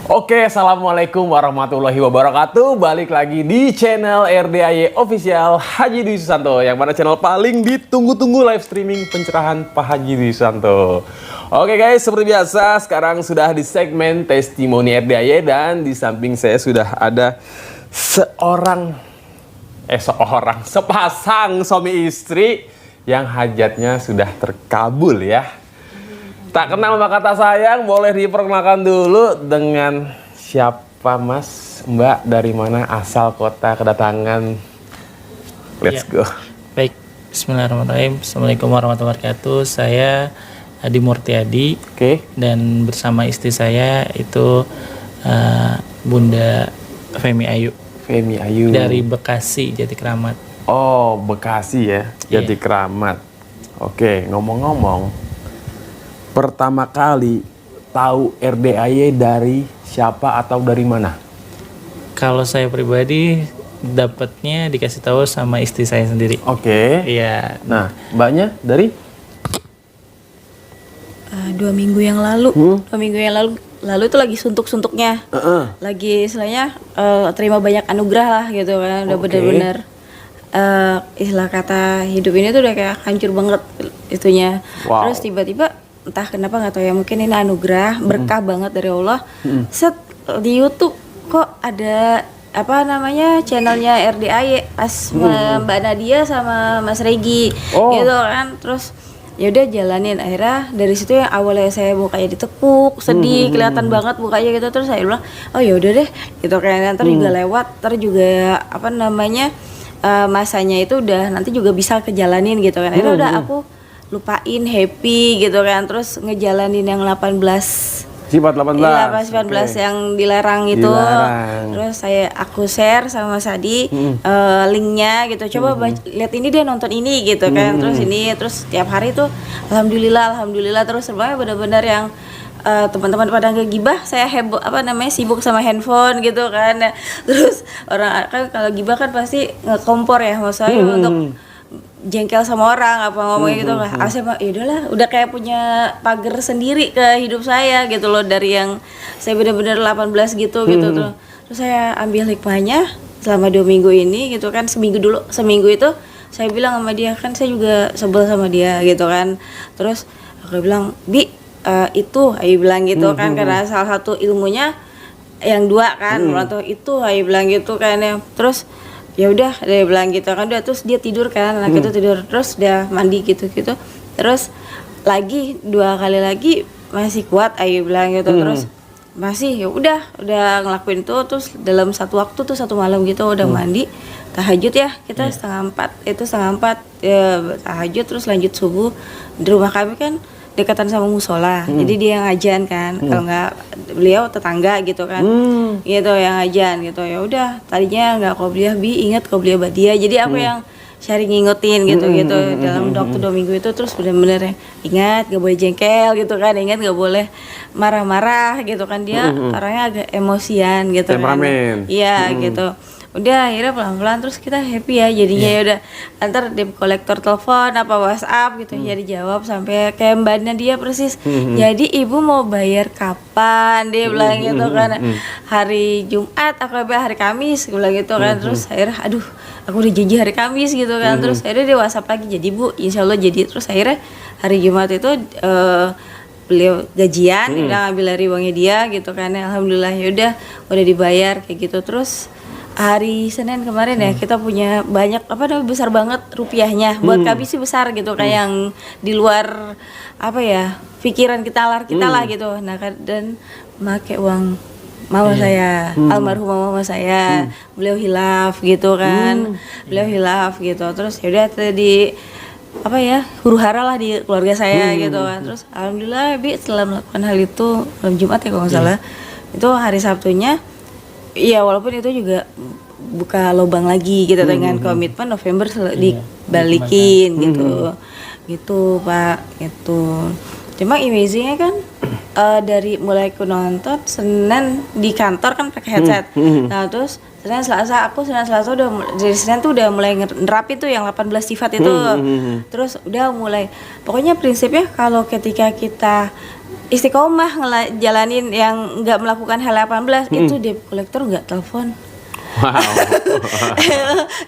Oke, assalamualaikum warahmatullahi wabarakatuh. Balik lagi di channel RDAY Official Haji Dwi Susanto, yang mana channel paling ditunggu-tunggu live streaming pencerahan Pak Haji Dwi Susanto. Oke guys, seperti biasa sekarang sudah di segmen testimoni RDAY, dan di samping saya sudah ada sepasang suami istri yang hajatnya sudah terkabul ya. Tak kenal maka tak sayang, boleh diperkenalkan dulu dengan siapa Mas, Mbak, dari mana, asal, kota, kedatangan. Let's go. Baik, bismillahirrahmanirrahim. Assalamualaikum warahmatullahi wabarakatuh. Saya Adi Murtiadi. Oke. Dan bersama istri saya itu Bunda Femi Ayu. Femi Ayu. Dari Bekasi, Jatikramat. Oh, Bekasi ya, Jatikramat. Oke, ngomong-ngomong, pertama kali tahu RDAY dari siapa atau dari mana? Kalau saya pribadi dapatnya dikasih tahu sama istri saya sendiri. Oke. Iya. Nah, Mbaknya dari? 2 minggu yang lalu. 2 minggu yang lalu itu lagi suntuk-suntuknya. Lagi istilahnya terima banyak anugerah lah gitu kan. Udah benar-benar istilah kata hidup ini tuh udah kayak hancur banget itunya. Wow. Terus tiba-tiba entah kenapa nggak tahu ya, mungkin ini anugerah berkah banget dari Allah. Set di YouTube kok ada apa namanya channelnya RDAY pas Mbak Nadia sama Mas Regi gitu kan. Terus ya udah jalanin, akhirnya dari situ yang awalnya saya mukanya ditekuk, sedih, kelihatan banget mukanya gitu. Terus saya bilang oh ya udah deh gitu kan, ntar juga lewat, ntar juga apa namanya masanya itu udah nanti juga bisa kejalanin gitu kan. Akhirnya udah aku lupain, happy gitu kan, terus ngejalanin yang 18 Sifat 18. Iya, 18 yang dilarang itu. Dilarang. Terus aku share sama Mas Adi linknya gitu. Coba lihat ini deh, nonton ini gitu kan. Terus ini, terus tiap hari tuh alhamdulillah terus semuanya benar-benar yang teman-teman pada ngegibah, saya heboh sibuk sama handphone gitu kan. Terus orang kan kalau gibah kan pasti ngekompor ya, maksudnya untuk jengkel sama orang apa ngomongnya gitu lah. Saya mah yaudahlah, udah kayak punya pagar sendiri ke hidup saya gitu loh, dari yang saya benar-benar 18 gitu gitu tuh. Terus saya ambil hikmahnya selama 2 minggu ini gitu kan. Seminggu itu saya bilang sama dia, kan saya juga sebel sama dia gitu kan. Terus aku bilang, "Bi, Ayu bilang gitu kan, karena salah satu ilmunya yang 2 kan, atau itu Ayu bilang gitu kan ya." Terus ya udah dia bilang gitu kan, udah. Terus dia tidur kan, anak itu tidur, terus dia mandi gitu terus lagi 2 kali lagi masih kuat Ayu bilang gitu. Terus masih ya udah ngelakuin itu. Terus dalam satu waktu tuh, satu malam gitu udah mandi tahajud ya, kita setengah 4 ya, tahajud, terus lanjut subuh. Di rumah kami kan dekatan sama musola, jadi dia yang ajan kan, kalau nggak beliau tetangga gitu kan, gitu yang ajan gitu. Ya udah, tadinya nggak qobliyah ingat qobliyah badiah, jadi aku yang sharing ngingetin gitu dalam waktu 2 minggu itu. Terus bener-bener ingat nggak boleh jengkel gitu kan, ingat nggak boleh marah-marah gitu kan, dia orangnya agak emosian gitu. Temperamen. Kan iya gitu. Udah akhirnya pelan-pelan terus kita happy ya jadinya. Ya udah, antar debt kolektor telepon apa WhatsApp gitu ya dijawab, sampai kayak mbaknya dia persis. Jadi ibu mau bayar kapan, dia bilang gitu kan. Hari Jumat aku bilang hari Kamis, gue bilang gitu kan. Terus akhirnya aduh, aku udah janji hari Kamis gitu kan. Terus akhirnya dia WhatsApp lagi, jadi Bu insya Allah jadi. Terus akhirnya hari Jumat itu beliau gajian, udah ngambil dari uangnya dia gitu kan. Alhamdulillah ya udah dibayar kayak gitu. Terus hari Senin kemarin ya kita punya banyak besar banget rupiahnya. Buat kami sih besar gitu, kayak yang di luar apa ya pikiran kita lah gitu. Nah dan make uang mama saya, almarhumah mama saya, beliau hilaf gitu kan, beliau hilaf gitu. Terus yaudah tadi huru-hara lah di keluarga saya gitu kan. Terus alhamdulillah Bi setelah melakukan hal itu malam Jumat ya kalau nggak salah, itu hari Sabtunya iya, walaupun itu juga buka lubang lagi gitu dengan komitmen November dibalikin gitu Pak gitu. Cuma amazingnya kan dari mulai aku nonton Senin di kantor kan pakai headset. Nah terus Senin Selasa udah dari Senin tuh udah mulai nerapin tuh yang 18 sifat itu. Terus udah mulai, pokoknya prinsipnya kalau ketika kita istiqomah ngejalanin yang nggak melakukan hal 18 itu debt collector nggak telepon. Wow.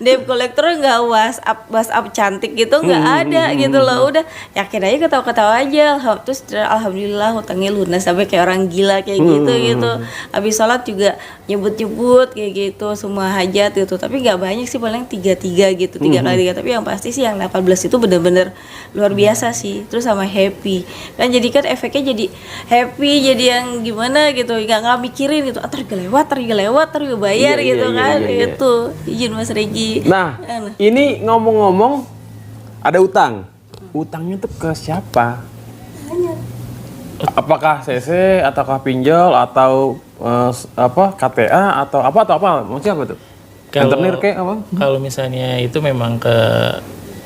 Debt collector nggak WhatsApp cantik gitu nggak ada gitu loh. Udah yakin aja ketawa-ketawa aja. Terus alhamdulillah hutangnya lunas sampai kayak orang gila kayak gitu. Habis sholat juga nyebut kayak gitu semua hajat gitu. Tapi nggak banyak sih, paling 3 gitu, 3 kali 3. Tapi yang pasti sih yang 18 itu bener-bener luar biasa sih. Terus sama happy kan, jadi kan efeknya jadi happy, jadi yang gimana gitu, nggak mikirin gitu, ntar lewat bayar gitu kan. Itu izin Mas Regi. Nah, ini ngomong-ngomong ada utang. Utangnya tuh ke siapa? Apakah CC ataukah pinjol atau KTA atau apa? Maksudnya apa tuh? Rentenir kayak apa? Kalau misalnya itu memang ke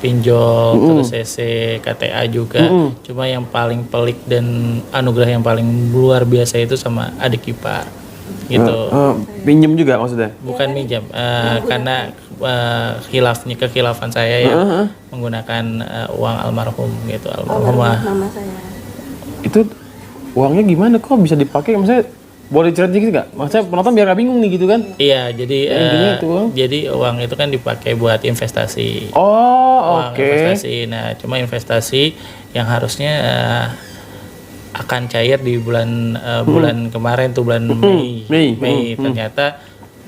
pinjol, terus CC, KTA juga. Cuma yang paling pelik dan anugerah yang paling luar biasa itu sama adik ipar. Gitu. Pinjem juga maksudnya? Bukan minjam, karena kekhilafan saya yang menggunakan uang almarhum gitu, almarhumah. Mama saya. Itu uangnya gimana kok bisa dipakai? Maksudnya boleh cerita dikit nggak? Maksudnya penonton biar nggak bingung nih gitu kan? Iya, jadi itu uang itu kan dipakai buat investasi. Oh, oke. Investasi. Nah, cuma investasi yang harusnya akan cair di bulan kemarin tuh, bulan Mei. Ternyata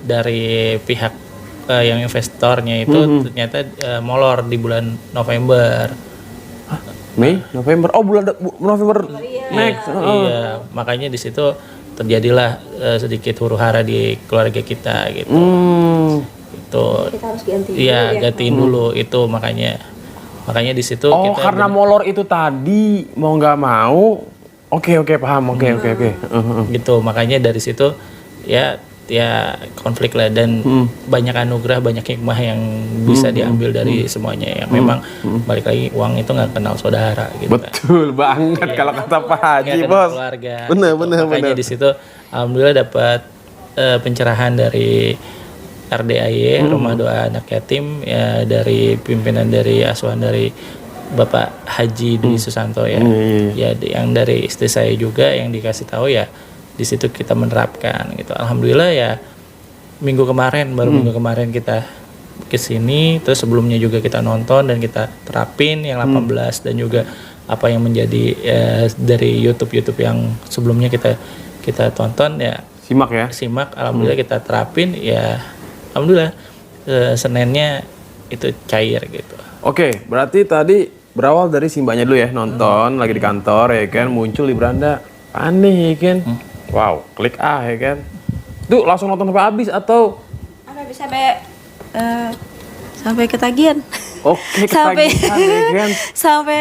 dari pihak yang investornya itu ternyata molor di bulan November. Mei, November. Oh, bulan November next. Iya, makanya di situ terjadilah sedikit huru-hara di keluarga kita gitu. Itu Kita harus ganti. iya, gantiin dulu itu, makanya di situ kita karena molor itu tadi mau nggak mau. Oke, paham. Oke. gitu, makanya dari situ ya konflik lah, dan banyak anugerah, banyak hikmah yang bisa diambil dari semuanya, yang memang balik lagi uang itu nggak kenal saudara gitu. Betul banget kalau kata Pak Haji, Nggak kenal Bos. keluarga, Bener. makanya di situ alhamdulillah dapat pencerahan dari RDAY, Rumah Doa Anak Yatim, ya, dari pimpinan dari asuhan dari Bapak Haji Dwi Susanto ya. Ya, yang dari istri saya juga yang dikasih tahu ya, di situ kita menerapkan gitu. Alhamdulillah ya, minggu kemarin kita ke sini, terus sebelumnya juga kita nonton dan kita terapin yang 18 dan juga apa yang menjadi dari YouTube yang sebelumnya kita tonton ya. Simak, alhamdulillah kita terapin ya. Alhamdulillah Seninnya itu cair gitu. Oke, berarti tadi berawal dari simbahnya dulu ya, nonton lagi di kantor ya kan, muncul di beranda, aneh ya kan. Wow, klik ya kan. Tuh langsung nonton sampai habis atau sampai ketagihan. Oke, sampai ketagihan ya kan. sampai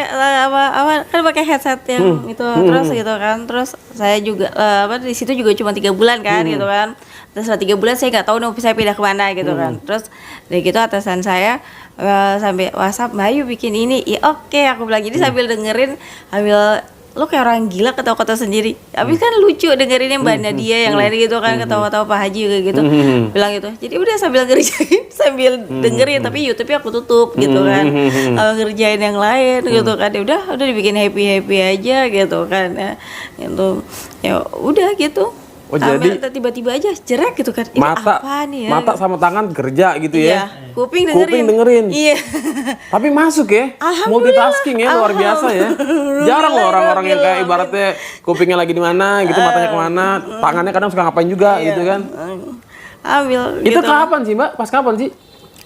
kan pakai headset yang itu terus gitu kan. Terus saya juga di situ juga cuma 3 bulan kan gitu kan. Terus setelah 3 bulan saya nggak tahu nih saya pindah kemana gitu kan. Terus dari gitu atasan saya sampai WhatsApp, Mbak Ayu bikin ini. Ya oke, aku bilang jadi sambil dengerin, lo kayak orang gila ketawa-ketawa sendiri. Habis kan lucu dengerinnya Mbak Nadia yang lain gitu kan, ketawa-ketawa Pak Haji juga gitu. Bilang gitu. Jadi udah sambil ngerjain, sambil dengerin, tapi YouTube-nya aku tutup gitu kan. Ngerjain yang lain gitu kan. Ya udah dibikin happy aja gitu kan. Ya, gitu. Ya udah gitu. Oh, jadi tiba-tiba aja jerak gitu kan. Ini mata apa nih ya? Mata sama tangan kerja gitu ya. Iya, kuping dengerin. Iya. Tapi masuk ya. Multitasking ya, luar biasa ya. Jarang loh orang-orang yang kayak ibaratnya kupingnya lagi di mana gitu, matanya kemana, tangannya kadang suka ngapain juga gitu kan. Ambil Itu gitu. kapan sih, Mbak? Pas kapan sih?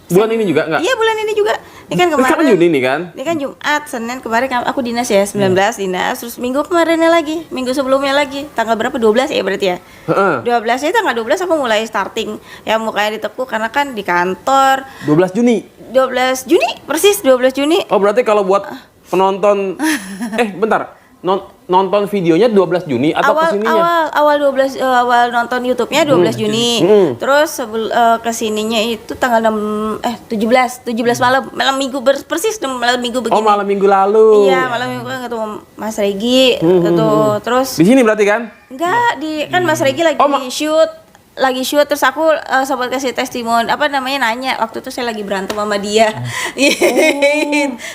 Bulan ini juga enggak? Iya, bulan ini juga. Ini kan kemarin. Kan Juni nih kan? Ini kan Jumat, Senin kemarin aku dinas ya, 19 dinas, terus minggu kemarinnya lagi, minggu sebelumnya lagi, tanggal berapa? 12 ya berarti ya? 12 ya, tanggal 12 aku mulai starting, ya mukanya ditekuk karena kan di kantor. 12 Juni? 12 Juni, persis 12 Juni. Oh berarti kalau buat penonton, bentar, nonton videonya 12 Juni atau kesininya? Awal nonton YouTube-nya 12 Juni. Terus kesininya itu tanggal 17 malam minggu persis malam minggu begini. Oh, malam minggu lalu. Iya, malam minggu kan ketemu Mas Regi gitu. Terus di sini berarti kan? enggak, kan Mas Regi lagi shoot. lagi shoot terus aku sempat kasih testimoni nanya waktu itu saya lagi berantem sama dia.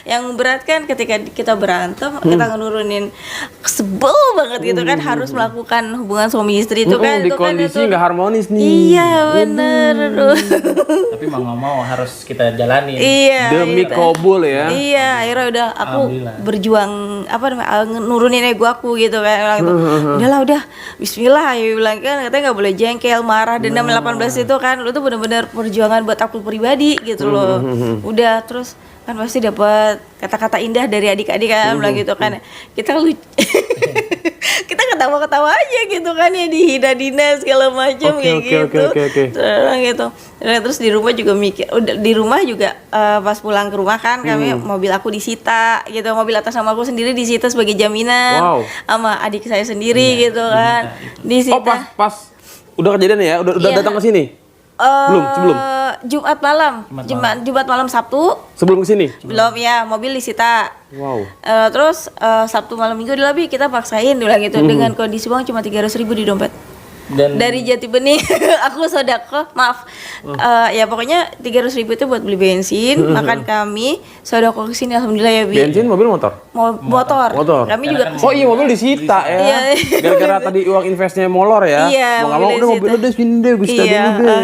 Yang berat kan ketika kita berantem kita nurunin sebel banget gitu kan harus melakukan hubungan suami istri itu kan di itu kan kondisi itu nggak harmonis nih. iya bener aduh. Tapi mau nggak mau harus kita jalani. Iya Demi gitu. kobul ya. Iya, akhirnya udah aku Alhamdulillah. berjuang nurunin ego aku gitu kan. Udahlah udah bismillah ya bilang kan katanya nggak boleh jengkel, marah, dendam 18 itu kan lu tuh bener-bener perjuangan buat aku pribadi gitu loh. Udah terus kan pasti dapat kata-kata indah dari adik-adik kan bilang gitu kan. Kita kita ketawa-ketawa aja gitu kan ya dihina dinas segala macam kayak gitu. Gitu. Terus di rumah juga mikir, di rumah juga pas pulang ke rumah kan kami mobil aku disita gitu, mobil atas nama aku sendiri disita sebagai jaminan sama adik saya sendiri gitu kan. Disita. Oh pas udah kejadian ya, udah Iya. datang ke sini. Sebelum Jumat malam Sabtu sebelum ke sini. belum ya mobil disita. Wow. Terus Sabtu malam Minggu udah lebih kita paksain bilang gitu dengan kondisi uang cuma 300.000 di dompet. Dan Dari Jati Bening aku sodako maaf ya pokoknya 300.000 itu buat beli bensin makan kami sodako kesini alhamdulillah ya Bi. Bensin, mobil, motor. Motor. Kami juga Oh iya, mobil disita ya. Iya. Gara-gara tadi uang investnya molor ya. Iya, Mau nggak mau mobil udah mobil disita. udah sini deh, gue sita Iya, dulu deh.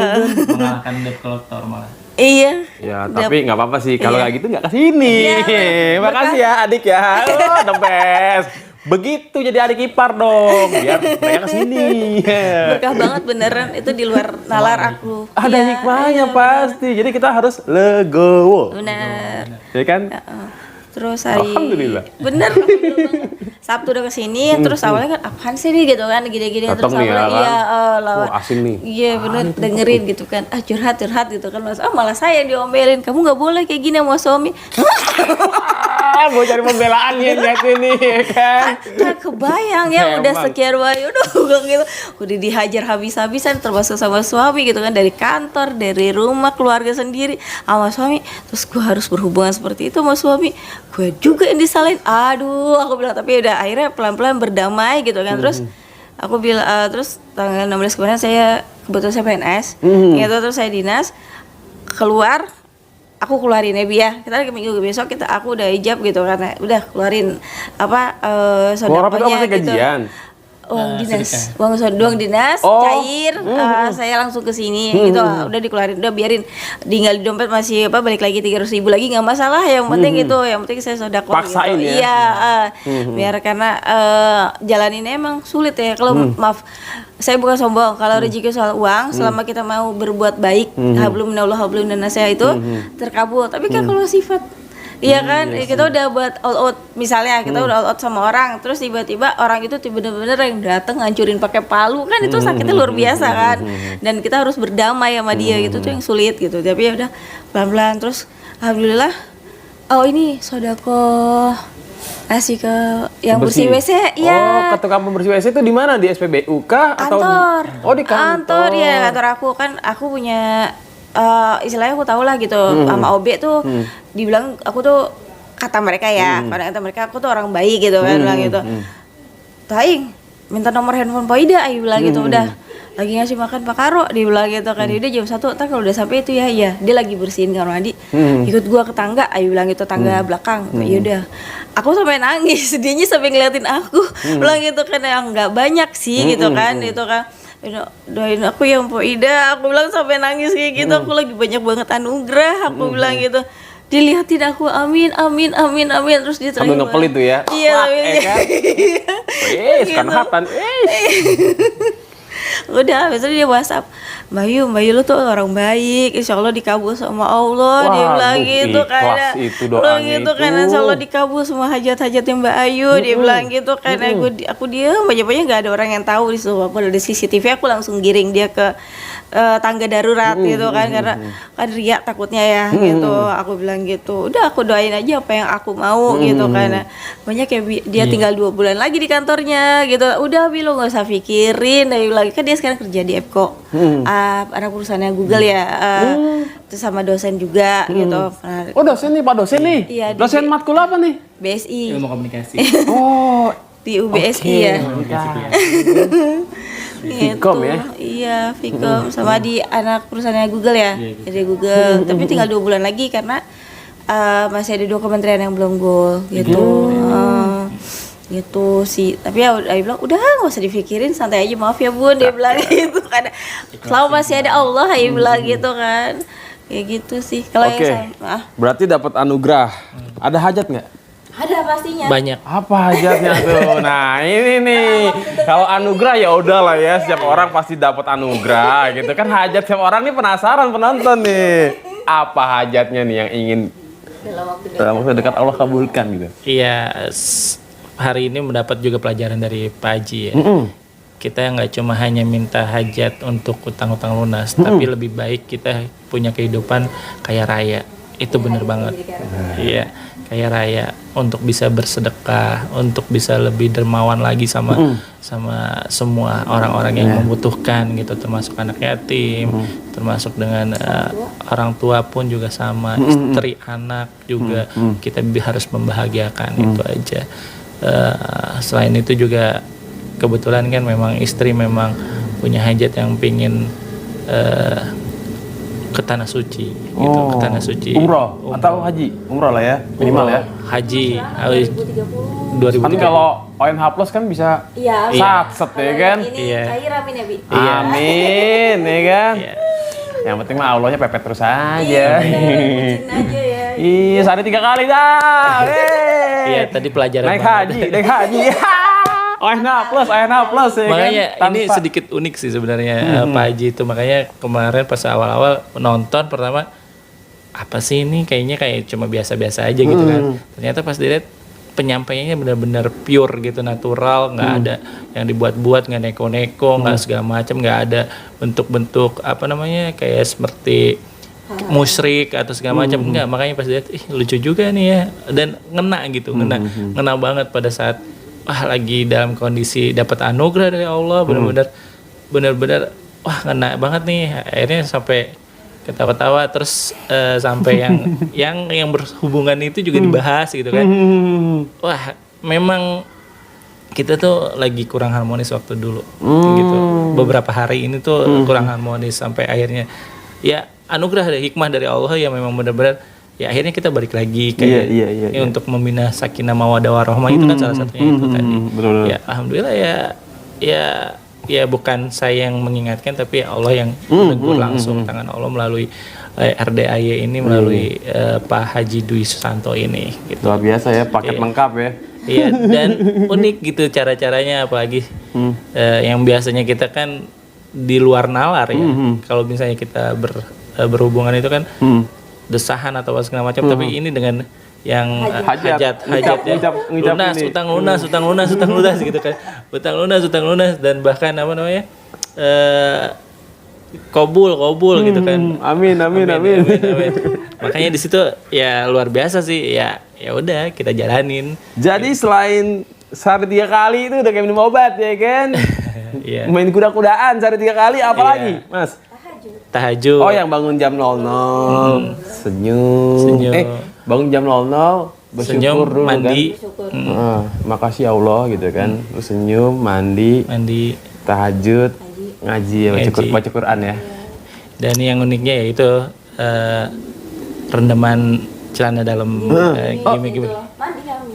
mengalahkan debt collector malah. iya. Ya, tapi nggak apa-apa sih. Kalau Iya. nggak gitu nggak kesini. Iya, Makasih ya adik ya. Oh, the best. Begitu jadi adik ipar dong. Biar mereka kesini. Berkah banget beneran itu di luar nalar aku. Ada Iya, hikmahnya iya, pasti. Jadi kita harus legowo. benar. Ya kan? Terus hari Alhamdulillah. bener Sabtu udah kesini terus awalnya kan apaan sih nih gitu kan gini-gini terus Datang nih ya awalnya kan? lawan Oh, asin nih. iya bener dengerin gitu kan curhat gitu kan malah saya yang diomelin kamu nggak boleh kayak gini sama suami. Mau cari pembelaan ya lihat ini ya kan. Kan kebayang ya udah Emang. sekian banyak udah gitu udah dihajar habis-habisan termasuk sama suami gitu kan dari kantor dari rumah keluarga sendiri sama suami terus gue harus berhubungan seperti itu sama suami gue juga yang disalahin aduh aku bilang tapi udah akhirnya pelan-pelan berdamai gitu kan terus aku bilang terus tanggal 16 kemarin saya kebetulan saya PNS gitu terus saya dinas keluar aku keluarin ya Bi ya kita minggu besok aku udah ijab gitu karena udah keluarin Keluar apa tuh sodakonya maksudnya gitu gajian? uang dinas sedekah. uang dinas Oh. cair saya langsung ke sini gitu udah dikeluarin udah biarin tinggal di dompet masih balik lagi 300.000 lagi nggak masalah yang penting gitu yang penting saya sedekah Paksain gitu. ya? Iya biar karena jalaninnya emang sulit ya kalau maaf saya bukan sombong kalau rezeki soal uang selama kita mau berbuat baik hablum minallah hablum minannasya itu terkabul tapi kan kalau sifat iya kan, kita udah buat all out misalnya kita udah all out sama orang, terus tiba-tiba orang itu bener-bener yang dateng ngancurin pakai palu kan itu sakitnya luar biasa kan, dan kita harus berdamai sama dia gitu tuh yang sulit gitu. Tapi ya udah pelan-pelan terus, alhamdulillah, oh ini sodako kasih ke yang bersih WC, iya. Oh, ke tukang pembersih WC itu di mana? Di SPBU kah atau Kantor. Oh, di kantor. ya kantor aku kan aku punya istilahnya aku tahu lah gitu sama OB tuh dibilang aku tuh kata mereka ya pada kata mereka aku tuh orang baik gitu kan bilang gitu Taing minta nomor handphone Pak Ida ayo bilang gitu udah lagi ngasih makan Pak Karo dia bilang gitu kan dia jam 1 ntar kalau udah sampai itu ya dia lagi bersihin kamar mandi ikut gua ke tangga ayo bilang gitu tangga belakang ya udah aku sampai nangis dianya sampai ngeliatin aku bilang gitu kan yang nggak banyak sih gitu kan itu kan doain aku ya Mpok Ida aku bilang sampai nangis kayak gitu aku lagi banyak banget anugerah aku bilang gitu dilihatin aku amin terus dia Sambil ngepel itu ya. iya Wah, amin. kan? Wih, kan hatan. Udah habis itu dia WhatsApp Mbak Yu lu tuh orang baik Insya Allah dikabul sama Allah dia Waduh, bilang gitu ikhlas karena itu doanya gitu itu. karena Insya Allah dikabul semua hajat-hajatnya Mbak Ayu dia bilang gitu karena aku diam banyak nggak ada orang yang tahu di situ aku ada CCTV aku langsung giring dia ke tangga darurat gitu kan karena kan riak takutnya ya gitu aku bilang gitu udah aku doain aja apa yang aku mau gitu karena banyak ya dia tinggal 2 bulan lagi di kantornya gitu udah lo nggak usah pikirin dari lagi kan dia sekarang kerja di Epco anak perusahaannya Google ya terus sama dosen juga gitu nah, Oh, dosen nih, Pak dosen nih. Iya, di- Dosen matkul apa nih? BSI Ilmu komunikasi. Oh, di UBSI oke. ya Vcom ya? Iya, Vcom sama di anak perusahaannya Google ya. Jadi Google, tapi tinggal 2 bulan lagi karena masih ada 2 kementerian yang belum goal gitu. Gitu sih. Tapi ya dia bilang udah nggak usah dipikirin, santai aja, maaf ya Bun, dia bilang gitu kan. Selama masih ada Allah, dia bilang gitu kan. Kayak gitu sih. Kalau Oke. yang Berarti dapat anugerah. Ada hajat nggak? ada pastinya. Banyak. Apa hajatnya tuh? Nah ini nih, kalau anugerah ya udah lah ya, setiap orang pasti dapat anugerah gitu kan. Hajat setiap orang nih penasaran penonton nih. Apa hajatnya nih yang ingin dalam waktu dekat Allah kabulkan gitu? Iya, hari ini mendapat juga pelajaran dari Pak Haji ya. Kita nggak cuma hanya minta hajat untuk utang-utang lunas, tapi lebih baik kita punya kehidupan kaya raya. Itu bener banget. Iya, kaya raya untuk bisa bersedekah, untuk bisa lebih dermawan lagi sama semua orang-orang yang membutuhkan gitu, termasuk anak yatim, termasuk dengan orang tua pun juga sama, istri, anak juga kita harus membahagiakan itu aja. Selain itu juga kebetulan kan memang istri memang punya hajat yang pingin ke tanah suci gitu, ke tanah suci. Umroh atau haji? Umroh lah ya, minimal ya. Haji 2030. 2030. Kan kalau ONH Plus kan bisa Iya. satset ya kan? Ini Iya. cair amin ya, Bi. Amin ya kan? Iya. Yang penting mah Allahnya pepet terus aja. Bucin aja ya. Iya, sehari 3 kali dah. Iya, tadi pelajaran Naik banget. haji, naik haji. ONH Plus ya Makanya kan? ini sedikit unik sih sebenarnya Pak Haji itu, makanya kemarin pas awal-awal nonton pertama apa sih ini, kayaknya kayak cuma biasa-biasa aja gitu kan. Ternyata pas dilihat penyampaiannya benar-benar pure gitu, natural, nggak ada yang dibuat-buat, nggak neko-neko, nggak segala macam, nggak ada bentuk-bentuk apa namanya kayak seperti musyrik atau segala macam, enggak. Makanya pas dilihat lucu juga nih ya, dan ngena gitu, ngena banget pada saat lagi dalam kondisi dapat anugerah dari Allah, benar-benar wah ngena banget nih. Akhirnya sampai ketawa-tawa terus sampai yang berhubungan itu juga dibahas gitu kan. Wah, memang kita tuh lagi kurang harmonis waktu dulu gitu. Beberapa hari ini tuh kurang harmonis sampai akhirnya ya anugerah dari hikmah dari Allah ya, memang benar-benar ya akhirnya kita balik lagi kayak Iya. untuk membina sakinah mawaddah warahmah itu kan salah satunya itu tadi. Betul. Ya alhamdulillah ya bukan saya yang mengingatkan, tapi Allah yang menegur langsung, tangan Allah melalui RDAY ini, melalui Pak Haji Dwi Susanto ini gitu. Luar biasa ya, paket lengkap ya. Iya, dan unik gitu cara-caranya, apalagi yang biasanya kita kan di luar nalar ya. Kalau misalnya kita berhubungan itu kan desahan atau segala macam, tapi ini dengan yang hajat ya, lunas, utang lunas gitu kan, utang lunas dan bahkan apa namanya kobul gitu kan. Amin. Makanya di situ ya luar biasa sih, ya udah kita jalanin. Jadi selain sehari 3 kali itu udah kayak minum obat ya kan? Iya. Main kuda-kudaan sehari 3 kali, apa Iya. lagi Mas? Tahajud. Oh, yang bangun jam 00, senyum. Bangun jam 00, bersyukur Senyum, dulu mandi. kan. Makasih ya Allah gitu kan. Terus senyum, mandi, tahajud, ngaji ya, baca Quran ya. Dan yang uniknya yaitu rendaman celana dalam gimmick.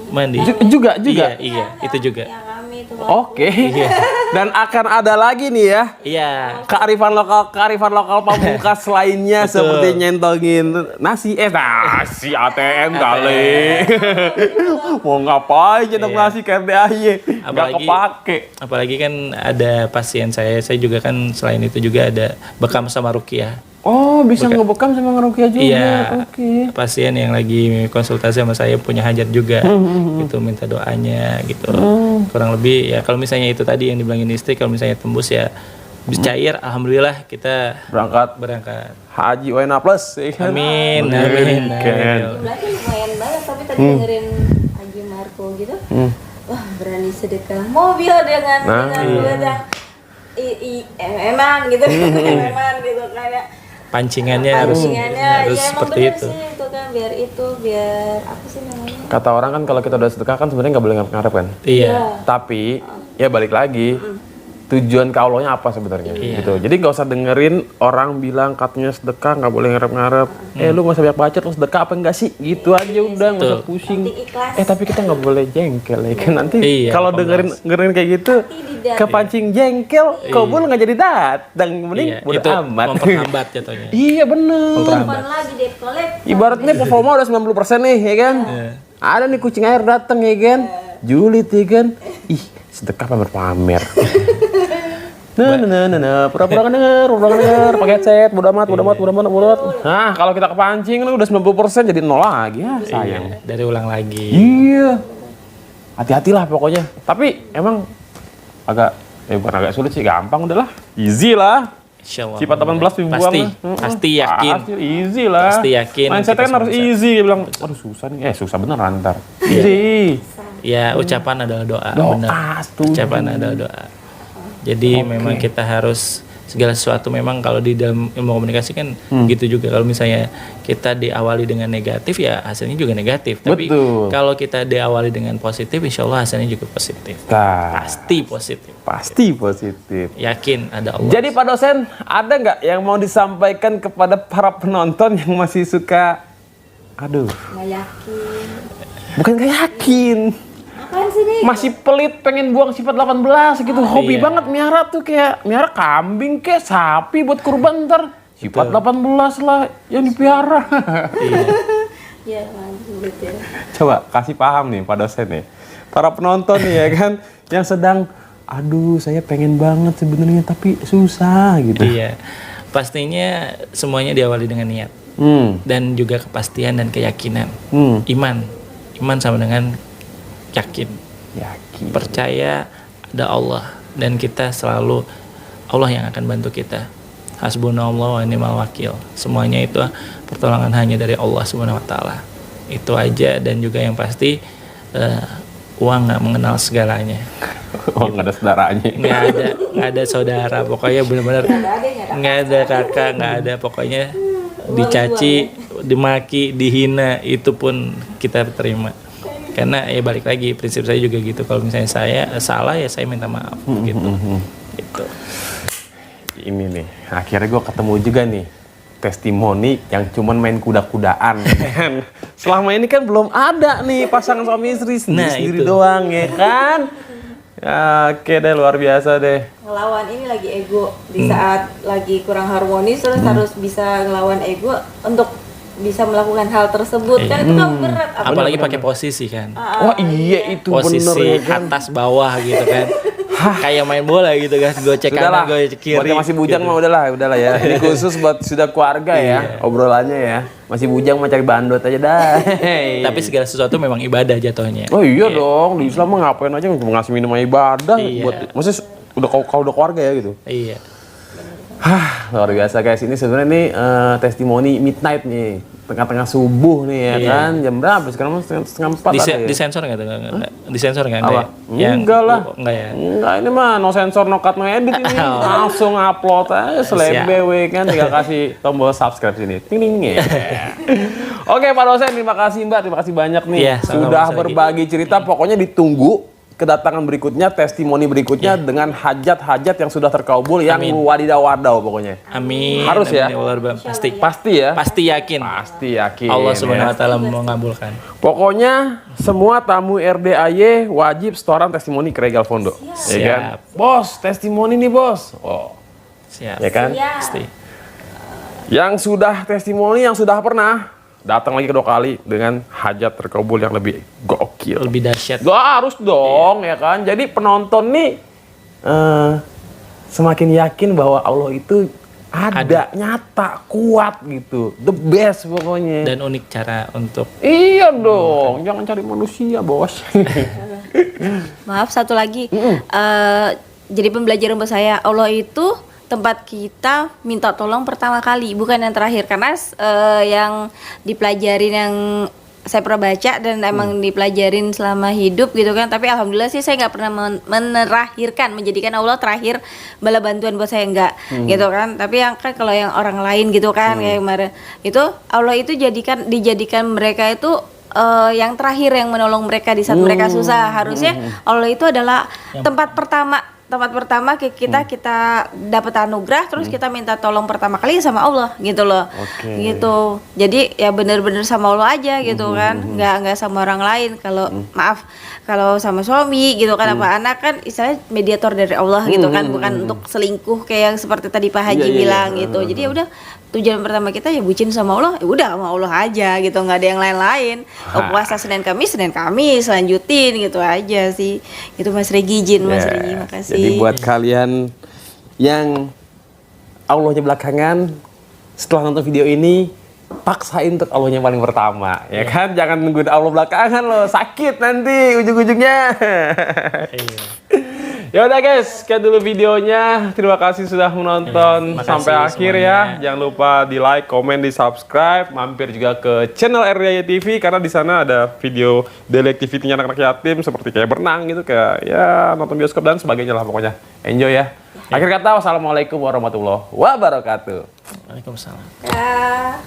Mandi. Juga. Iya, itu juga. Yang kami itu Oke. Dan akan ada lagi nih ya. Iya. Kearifan lokal pamungkas lainnya seperti nyentongin nasi ATM kali. Mau ngapain nyetok nasi ke RDAY? Enggak kepake. Apalagi kan ada pasien saya juga kan selain itu juga ada bekam sama ruqyah. Oh, bisa ngebekam sama ngeruqyah juga. Iya. Oke. Pasien yang lagi konsultasi sama saya punya hajat juga. Gitu, minta doanya gitu. Kurang lebih ya kalau misalnya itu tadi yang dibilangin istri, kalau misalnya tembus ya bisa cair, alhamdulillah kita berangkat. Haji ONH Plus ya kan? Amin. Jumlahnya lumayan banget, tapi tadi dengerin Haji Marco gitu, wah berani sedekah mobil dengan duit yang eman gitu, eman gitu kayak Pancingannya harus ya, seperti itu. Sih, itu kan biar apa sih namanya? Kata orang kan kalau kita udah sedekah kan sebenarnya nggak boleh ngarep kan? Iya. Tapi ya balik lagi, tujuan ke Allahnya apa sebenarnya gitu. Jadi nggak usah dengerin orang bilang katanya sedekah nggak boleh ngarep-ngarep. Lu nggak usah banyak baca terus sedekah apa enggak sih? Gitu aja udah, nggak usah pusing. Tapi kita nggak boleh jengkel ya kan, nanti kalau dengerin kayak gitu kepancing jengkel, kabul nggak jadi datang, mending bodo amat. Memperhambat jatuhnya. Iya bener. Ibaratnya performa udah 90% nih ya kan. Ada nih kucing air datang ya kan. Julid ya kan. Ih, sedekah pamer-pamer. Pura-pura denger, pakai headset, bodo amat. Nah, kalau kita kepancing lu udah 90% jadi 0 lagi ya, sayang. Dari ulang lagi. Iya. Hati-hatilah pokoknya. Tapi emang bukan agak sulit sih, gampang udahlah. Easy lah. Insyaallah. Sifat 18 dibuang. Pasti yakin. Pasti easy lah. Pasti yakin. Mindsetnya kan harus easy. Dia bilang, aduh susah nih. Susah beneran ntar. Easy. Ya, ucapan adalah doa. Benar. Ucapan adalah doa. Jadi memang kita harus segala sesuatu, memang kalau di dalam ilmu komunikasi kan gitu juga. Kalau misalnya kita diawali dengan negatif ya hasilnya juga negatif. Tapi kalau kita diawali dengan positif, insya Allah hasilnya juga positif. Pasti positif. Pasti positif. Yakin ada Allah. Jadi Pak dosen, ada nggak yang mau disampaikan kepada para penonton yang masih suka, nggak yakin. Bukan nggak yakin. Apaan sih nih? Masih pelit pengen buang sifat 18 gitu. Hobi banget miara tuh, kayak miara kambing kayak sapi buat kurban ntar. Sifat 18 lah yang dipiara. Iya, betul. Coba kasih paham nih Pak dosen nih. Para penonton nih ya kan yang sedang saya pengen banget sebenarnya tapi susah gitu. Iya. Pastinya semuanya diawali dengan niat. Dan juga kepastian dan keyakinan. Iman sama dengan yakin, percaya ada Allah dan kita selalu Allah yang akan bantu kita. Hasbunallah wa ni'mal wakil. Semuanya itu pertolongan hanya dari Allah Subhanahu wa taala. Itu aja, dan juga yang pasti uang nggak mengenal segalanya. Uang nggak ada saudaranya. Nggak ada saudara. Pokoknya benar-benar nggak ada kakak, nggak ada, pokoknya dicaci, dimaki, dihina itu pun kita terima. Karena ya balik lagi, prinsip saya juga gitu. Kalau misalnya saya salah ya saya minta maaf gitu. Ini nih, akhirnya gue ketemu juga nih testimoni yang cuman main kuda-kudaan kan. Selama ini kan belum ada nih pasangan suami istri sendiri doang ya kan. Oke deh, luar biasa deh. Ngelawan ini lagi ego di saat lagi kurang harmonis, terus harus bisa ngelawan ego untuk bisa melakukan hal tersebut. Kan itu kan berat. Apalagi pakai posisi kan. Wah iya itu posisi bener ya kan. atas bawah gitu kan. Kayak main bola gitu kan. Gocek kanan, gocek kiri. Buat yang masih bujang gitu. mah udahlah ya. Ini khusus buat sudah keluarga ya obrolannya ya. Masih bujang mah cari bandot aja dah. Tapi segala sesuatu memang ibadah jatuhnya. Oh iya dong, di Islam mah ngapain aja ngasih minum ibadah buat maksudnya kalau udah keluarga ya gitu. Iya. Luar biasa guys, ini sebenarnya nih testimoni midnight nih, tengah-tengah subuh nih ya kan, jam berapa sekarang? Setengah 4 ada ya? Disensor nggak tuh? Disensor nggak? Apa? Enggak lah. Enggak ya? Enggak, ini mah no sensor, no cut, no edit ini. Langsung upload aja, selebe kan, tinggal kasih tombol subscribe sini. Ting ting ya. Oke Pak dosen, terima kasih Mbak, terima kasih banyak nih. Iya, sudah berbagi cerita, pokoknya ditunggu kedatangan berikutnya, testimoni berikutnya dengan hajat-hajat yang sudah terkabul, yang wadidaw-wadaw pokoknya. Amin. Harus ya? Pasti ya? Pasti yakin. Pasti yakin. Allah Subhanahu wa taala mengabulkan. Pokoknya semua tamu RDAY wajib setoran testimoni ke Regal Fondo. Ya kan? Bos, testimoni nih bos. Oh. Siap. Ya kan? Pasti. Yang sudah testimoni, yang sudah pernah datang lagi kedua kali dengan hajat terkabul yang lebih gokil, lebih dahsyat. Harus dong ya kan. Jadi penonton nih semakin yakin bahwa Allah itu ada, nyata, kuat gitu, the best pokoknya. Dan unik cara untuk. Iya dong, jangan cari manusia bos. Maaf, satu lagi. Jadi pembelajaran buat saya, Allah itu tempat kita minta tolong pertama kali, bukan yang terakhir. Karena yang dipelajarin, yang saya pernah baca dan emang dipelajarin selama hidup gitu kan. Tapi alhamdulillah sih saya nggak pernah menjadikan Allah terakhir bala bantuan buat saya, enggak gitu kan. Tapi yang kan kalau yang orang lain gitu kan, kayak kemarin itu Allah itu dijadikan mereka itu yang terakhir yang menolong mereka di saat mereka susah. Harusnya Allah itu adalah tempat pertama tempat pertama kita dapat anugerah, terus kita minta tolong pertama kali sama Allah gitu loh. Gitu. Jadi ya bener-bener sama Allah aja gitu kan, nggak sama orang lain. Kalau maaf, kalau sama suami gitu kan apa anak kan istilahnya mediator dari Allah gitu kan, bukan untuk selingkuh kayak yang seperti tadi Pak Haji bilang gitu. Jadi ya udah, tujuan pertama kita ya bucin sama Allah, ya udah sama Allah aja gitu, nggak ada yang lain-lain. Puasa Senin Kamis lanjutin gitu aja sih. Itu Mas Regi, izin Mas Regi, makasih. Jadi buat kalian yang Allahnya belakangan, setelah nonton video ini paksain untuk Allahnya paling pertama, ya kan? Jangan nungguin Allah belakangan loh, sakit nanti ujung-ujungnya. Ya udah guys, sekian dulu videonya. Terima kasih sudah menonton sampai akhir ya. Jangan lupa di like, komen, di subscribe. Mampir juga ke channel RDAY TV karena di sana ada video daily activity-nya anak-anak yatim seperti kayak berenang gitu, kayak ya nonton bioskop dan sebagainya lah pokoknya. Enjoy ya. Akhir kata, wassalamualaikum warahmatullahi wabarakatuh. Waalaikumsalam. Ya.